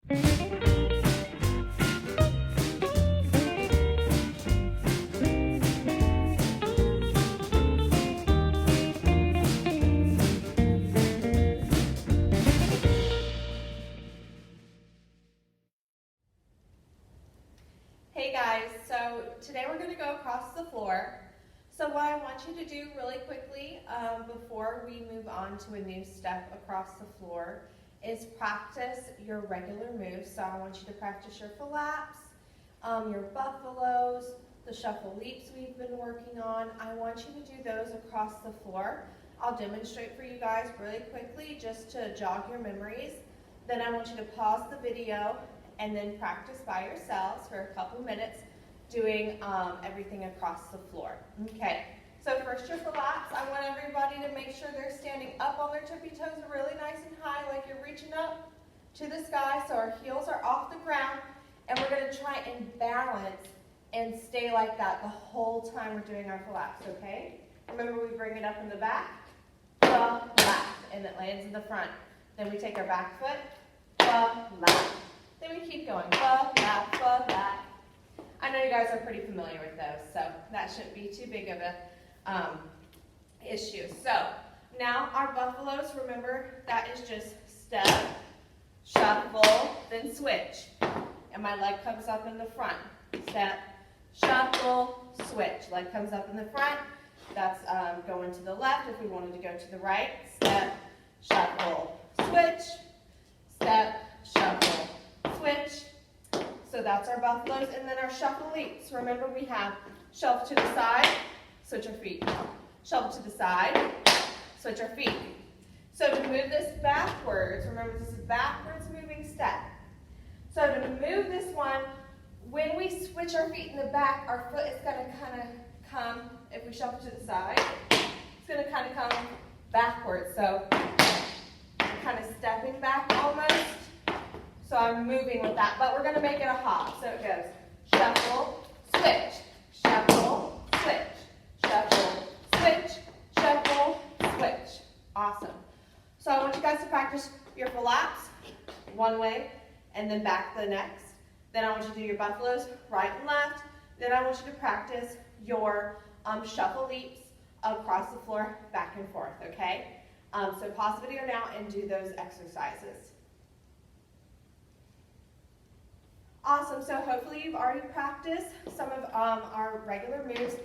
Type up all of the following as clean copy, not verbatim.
Hey guys, so today we're going to go across the floor. So what I want you to do really quickly before we move on to a new step across the floor is practice your regular moves. So I want you to practice your flaps, your buffaloes, the shuffle leaps we've been working on. I want you to do those across the floor. I'll demonstrate for you guys really quickly just to jog your memories. Then I want you to pause the video and then practice by yourselves for a couple minutes doing everything across the floor. Okay, so first your flaps. I want everybody to make sure they're standing up on their tippy toes really nice and high, like you're reaching up to the sky, so our heels are off the ground, and we're gonna try and balance and stay like that the whole time we're doing our flaps, okay? Remember, we bring it up in the back, flap, and it lands in the front. Then we take our back foot, flap. Then we keep going, flap. I know you guys are pretty familiar with those, so that shouldn't be too big of a issue. So now our buffaloes, remember, that is just step, shuffle, then switch. And my leg comes up in the front. Step, shuffle, switch. Leg comes up in the front. That's going to the left if we wanted to go to the right. Step, shuffle, switch. Step, shuffle, switch. So that's our buffaloes, and then our shuffle leaps. Remember, we have shuffle to the side, switch our feet. Shuffle to the side, switch our feet. So to move this backwards, remember this is a backwards moving step. So to move this one, when we switch our feet in the back, our foot is going to kind of come, if we shuffle to the side, it's going to kind of come backwards. So kind of stepping back almost. So I'm moving with that, but we're going to make it a hop. So it goes shuffle, switch, shuffle, switch, shuffle, switch, shuffle, switch. Awesome. So I want you guys to practice your flaps one way and then back the next. Then I want you to do your buffaloes right and left. Then I want you to practice your shuffle leaps across the floor back and forth, okay? So pause the video now and do those exercises. Awesome, so hopefully you've already practiced some of our regular moves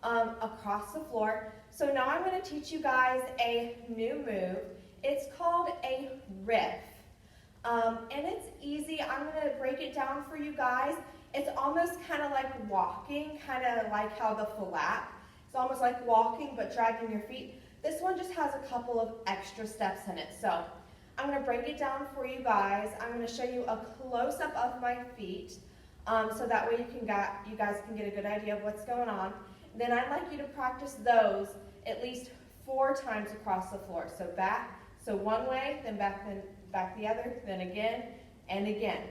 across the floor. So now I'm going to teach you guys a new move. It's called a riff. And it's easy. I'm going to break it down for you guys. It's almost kind of like walking, kind of like how the flap. It's almost like walking but dragging your feet. This one just has a couple of extra steps in it. So I'm going to break it down for you guys. I'm going to show you a close-up of my feet so that way you guys can get a good idea of what's going on. Then I'd like you to practice those at least 4 times across the floor. So back, so one way, then back the other, then again and again,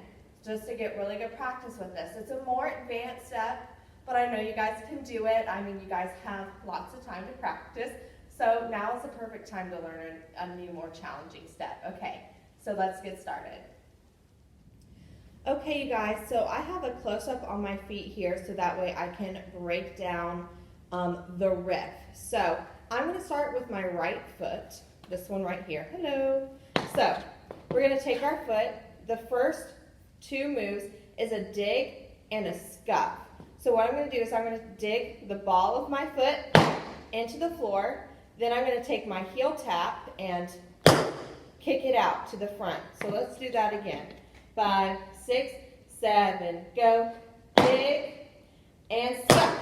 just to get really good practice with this. It's a more advanced step, but I know you guys can do it. I mean, you guys have lots of time to practice. So now is the perfect time to learn a new, more challenging step. Okay, so let's get started. Okay, you guys, so I have a close-up on my feet here so that way I can break down the riff. So I'm going to start with my right foot, this one right here. Hello. So we're going to take our foot. The first 2 moves is a dig and a scuff. So what I'm going to do is I'm going to dig the ball of my foot into the floor. Then I'm going to take my heel tap and kick it out to the front. So let's do that again. 5, 6, 7, go. Dig and scuff.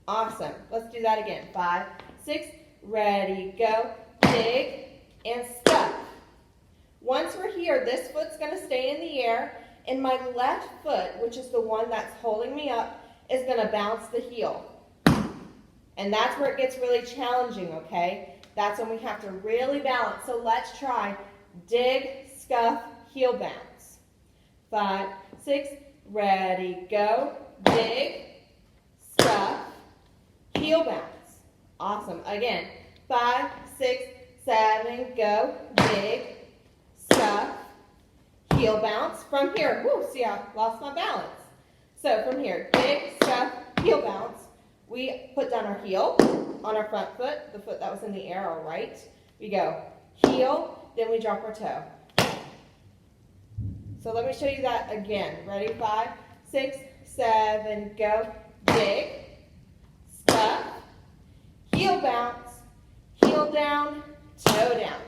Awesome. Let's do that again. 5, 6, ready, go. Dig and scuff. Once we're here, this foot's going to stay in the air, and my left foot, which is the one that's holding me up, is going to bounce the heel. And that's where it gets really challenging, okay? That's when we have to really balance. So let's try dig, scuff, heel bounce. 5, 6, ready, go. Dig, scuff, heel bounce. Awesome. Again, 5, 6, 7, go. Dig, scuff, heel heel bounce. From here, whoo, see I lost my balance. So from here, dig, step, heel bounce. We put down our heel on our front foot, the foot that was in the air, all right. We go heel, then we drop our toe. So let me show you that again. Ready? 5, 6, 7, go. Dig, step, heel bounce, heel down, toe down.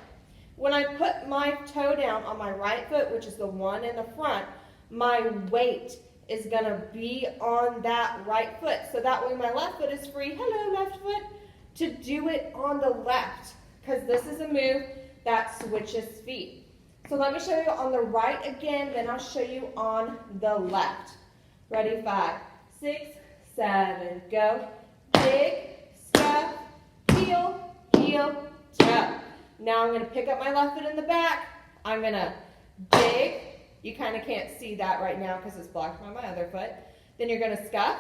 When I put my toe down on my right foot, which is the one in the front, my weight is going to be on that right foot. So that way my left foot is free, hello left foot, to do it on the left. Because this is a move that switches feet. So let me show you on the right again, then I'll show you on the left. Ready? 5, 6, 7, go. Dig, step, heel, heel, toe. Now I'm going to pick up my left foot in the back. I'm going to dig. You kind of can't see that right now because it's blocked by my other foot. Then you're going to scuff,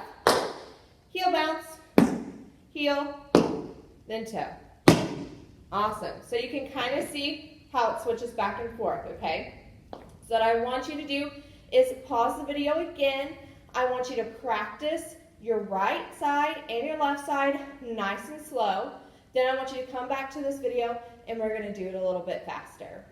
heel bounce, heel, then toe. Awesome. So you can kind of see how it switches back and forth, okay? So what I want you to do is pause the video again. I want you to practice your right side and your left side nice and slow. Then I want you to come back to this video and we're going to do it a little bit faster.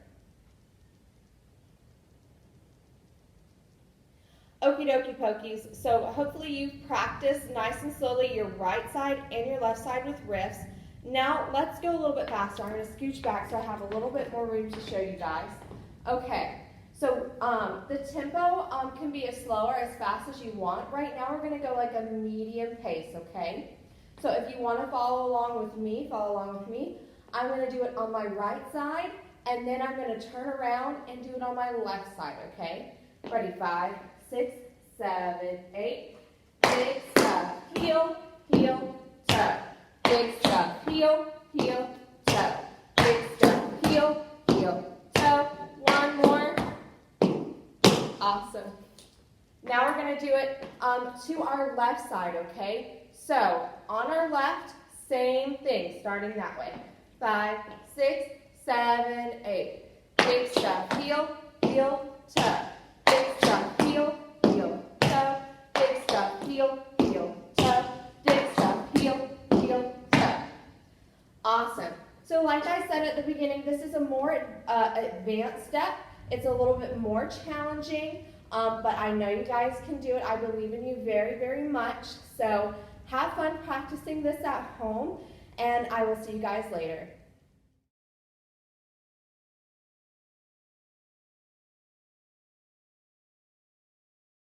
Okie dokie pokies. So hopefully you've practiced nice and slowly your right side and your left side with riffs. Now let's go a little bit faster. I'm going to scooch back so I have a little bit more room to show you guys. Okay, so the tempo can be as slow or as fast as you want. Right now we're going to go like a medium pace, okay? So if you want to follow along with me, I'm going to do it on my right side, and then I'm going to turn around and do it on my left side, okay? Ready? 5, 6, 7, 8. Big step, heel, heel, toe. Big step, heel, heel, toe. Big step, heel, heel, toe. One more. Awesome. Now we're going to do it to our left side, okay? So on our left, same thing, starting that way. 5, 6, 7, 8. Big step, heel, heel, toe. Big step, heel, heel, toe. Big step, heel, heel, toe. Big step, heel, heel, toe. Awesome. So like I said at the beginning, this is a more advanced step. It's a little bit more challenging, but I know you guys can do it. I believe in you very, very much. So have fun practicing this at home, and I will see you guys later.